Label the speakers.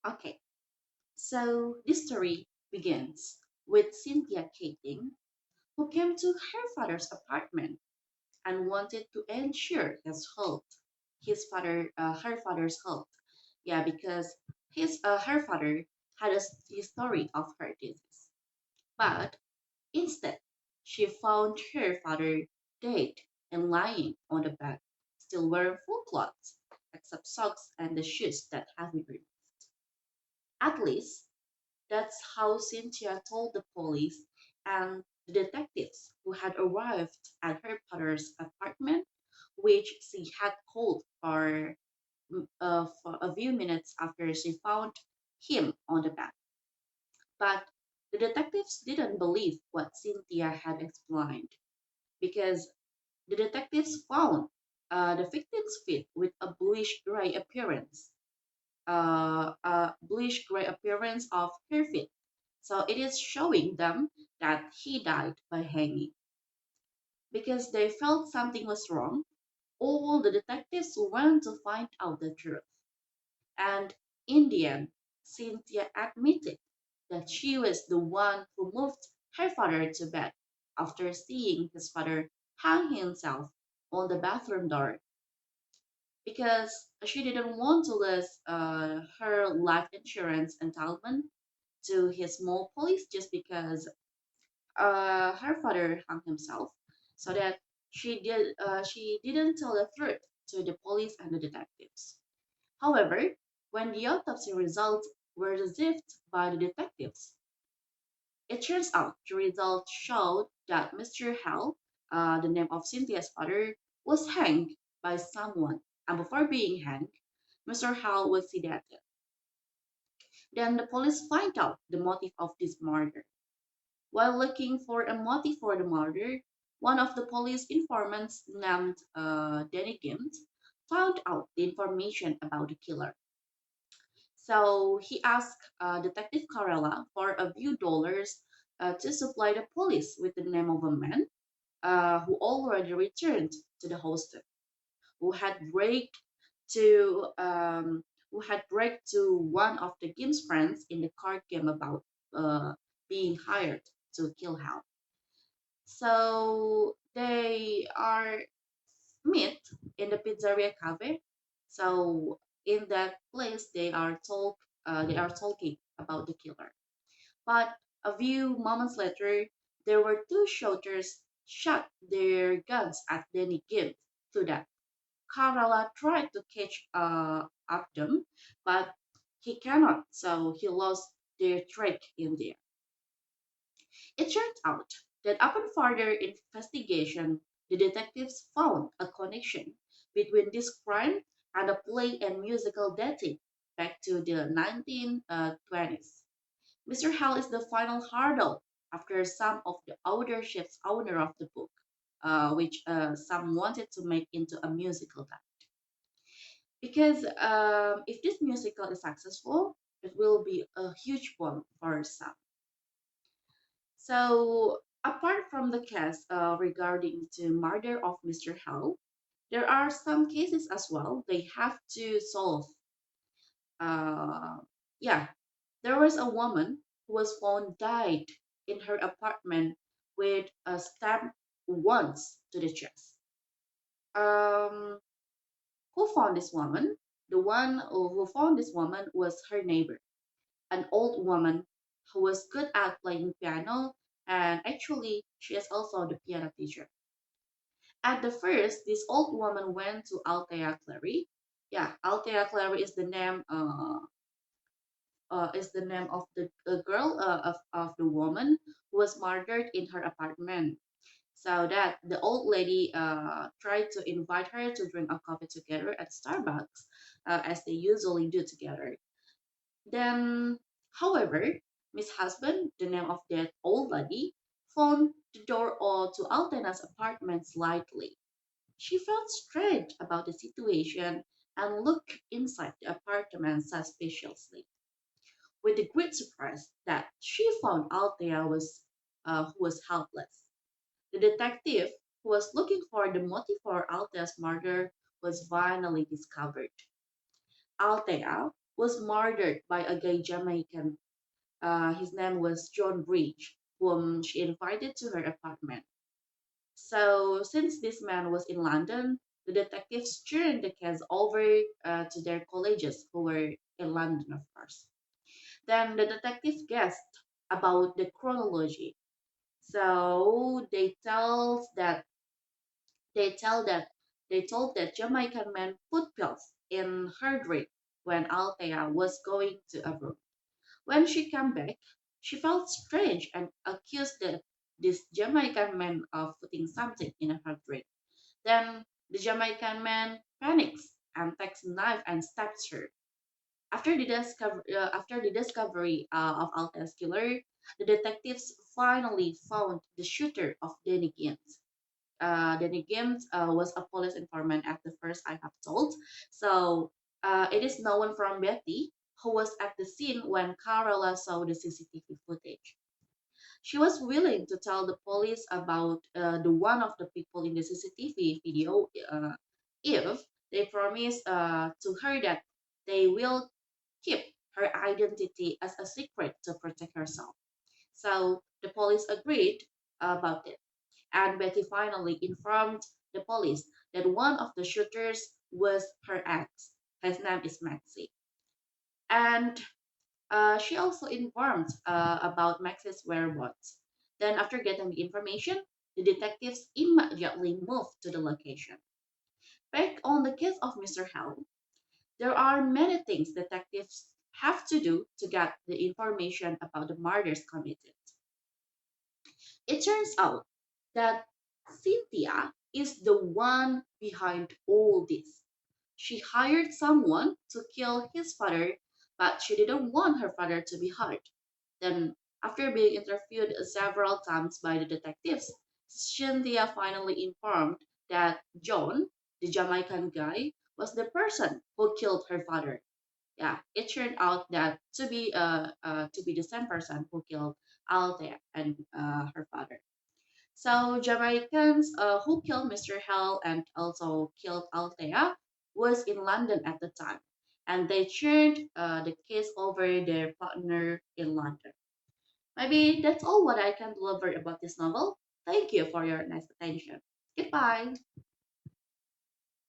Speaker 1: Okay, so this story begins with Cynthia Keating, who came to her father's apartment and wanted to ensure her father's health. Yeah, because her father had a history of heart disease. But instead, she found her father dead and lying on the bed, still wearing full clothes, except socks and the shoes that have been removed. At least, that's how Cynthia told the police and the detectives who had arrived at her father's apartment, which she had called for a few minutes after she found him on the bed. But the detectives didn't believe what Cynthia had explained because the detectives found the victim's feet with a bluish gray appearance of her feet. So it is showing them that he died by hanging. Because they felt something was wrong, all the detectives went to find out the truth. And in the end, Cynthia admitted that she was the one who moved her father to bed after seeing his father hang himself on the bathroom door because she didn't want to lose her life insurance entitlement to his small police just because her father hung himself, so that she didn't tell the truth to the police and the detectives. However, when the autopsy results were received by the detectives, it turns out the results showed that Mr. Hell, the name of Cynthia's father, was hanged by someone, and before being hanged, Mr. Hell was sedated. Then the police find out the motive of this murder. While looking for a motive for the murder, one of the police informants named Danny Gimt found out the information about the killer. So he asked Detective Carella for a few dollars to supply the police with the name of a man who already returned to the hostel, who had break to who had break to one of the game's friends in the card game about being hired to kill Hal. So they are meet in the pizzeria cafe. So in that place, they are talking about the killer. But a few moments later, there were two shooters shot their guns at Danny Gibb to death. Karala tried to catch up them, but he cannot, so he lost their track in there. It turned out that upon further investigation, the detectives found a connection between this crime and a play and musical dating back to the 1920s. Mr. Hell is the final hurdle after some of the owner of the book, which some wanted to make into a musical. Because if this musical is successful, it will be a huge bomb for some. So apart from the case regarding the murder of Mr. Hell, there are some cases as well they have to solve. Uh, yeah, there was a woman who was found died in her apartment with a stab once to the chest. Um, who found this woman? The one who found this woman was her neighbor, an old woman who was good at playing piano, and actually, she is also the piano teacher. At the first, this old woman went to Altea Clary. Yeah, Altea Clary is the name of the girl of the woman who was murdered in her apartment. So that the old lady tried to invite her to drink a coffee together at Starbucks, as they usually do together. Then, however, Miss Husband, the name of that old lady, found the door to Altena's apartment slightly. She felt strange about the situation and looked inside the apartment suspiciously, with the great surprise that she found Althea who was helpless. The detective who was looking for the motive for Althea's murder was finally discovered. Althea was murdered by a gay Jamaican. His name was John Bridge, whom she invited to her apartment. So, since this man was in London, the detectives turned the case over to their colleagues who were in London, of course. Then the detective guessed about the chronology. So they tell that they told that Jamaican man put pills in her drink when Althea was going to a room. When she came back, she felt strange and accused this Jamaican man of putting something in her drink. Then the Jamaican man panics and takes a knife and stabs her. After the discovery of Alta's killer, the detectives finally found the shooter of Danny Gins. Danny Gins was a police informant at the first I have told. So it is known from Betty, who was at the scene when Carola saw the CCTV footage. She was willing to tell the police about the one of the people in the CCTV video if they promise to her that they will keep her identity as a secret to protect herself. So the police agreed about it, and Betty finally informed the police that one of the shooters was her ex. His name is Maxie. And she also informed about Max's whereabouts. Then, after getting the information, the detectives immediately moved to the location. Back on the case of Mr. Hell, there are many things detectives have to do to get the information about the murders committed. It turns out that Cynthia is the one behind all this. She hired someone to kill his father, but she didn't want her father to be hurt. Then, after being interviewed several times by the detectives, Cynthia finally informed that John, the Jamaican guy, was the person who killed her father. Yeah, it turned out that to be the same person who killed Althea and her father. So Jamaicans who killed Mr. Hell and also killed Althea was in London at the time, and they turned the case over their partner in London. Maybe that's all what I can deliver about this novel. Thank you for your nice attention. Goodbye.